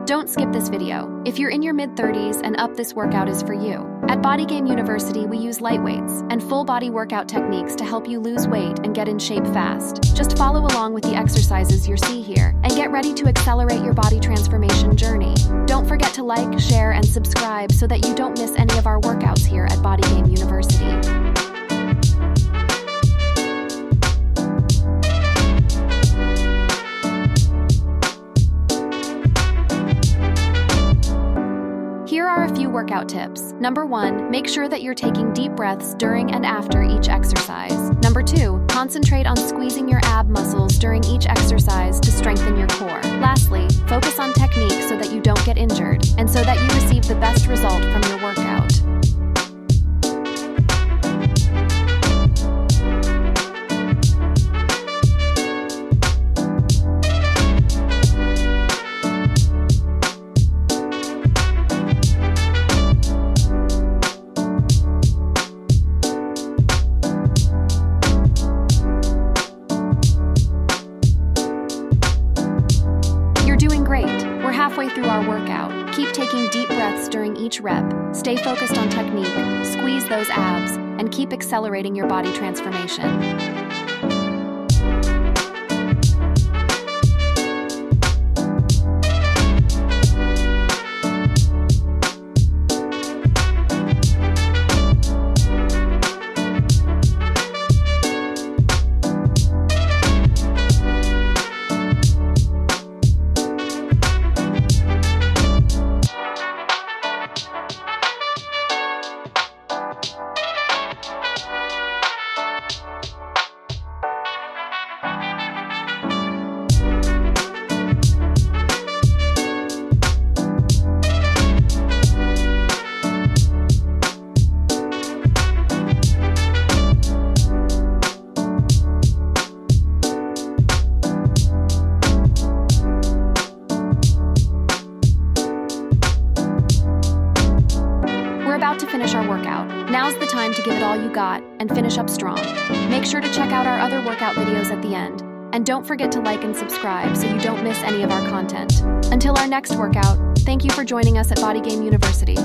Don't skip this video. If you're in your mid-30s and up, this workout is for you. At Body Game University, we use light weights and full-body workout techniques to help you lose weight and get in shape fast. Just follow along with the exercises you see here and get ready to accelerate your body transformation journey. Don't forget to like, share, and subscribe so that you don't miss any of our workouts here at Body Game University. Here are a few workout tips. Number 1, make sure that you're taking deep breaths during and after each exercise. Number 2, concentrate on squeezing your ab muscles during each exercise to strengthen your core. Lastly, focus on technique so that you don't get injured and so that you receive the best result from your workout. We're halfway through our workout. Keep taking deep breaths during each rep, stay focused on technique, squeeze those abs, and keep accelerating your body transformation. About to finish our workout. Now's the time to give it all you got and finish up strong. Make sure to check out our other workout videos at the end. And don't forget to like and subscribe so you don't miss any of our content. Until our next workout, thank you for joining us at Body Game University.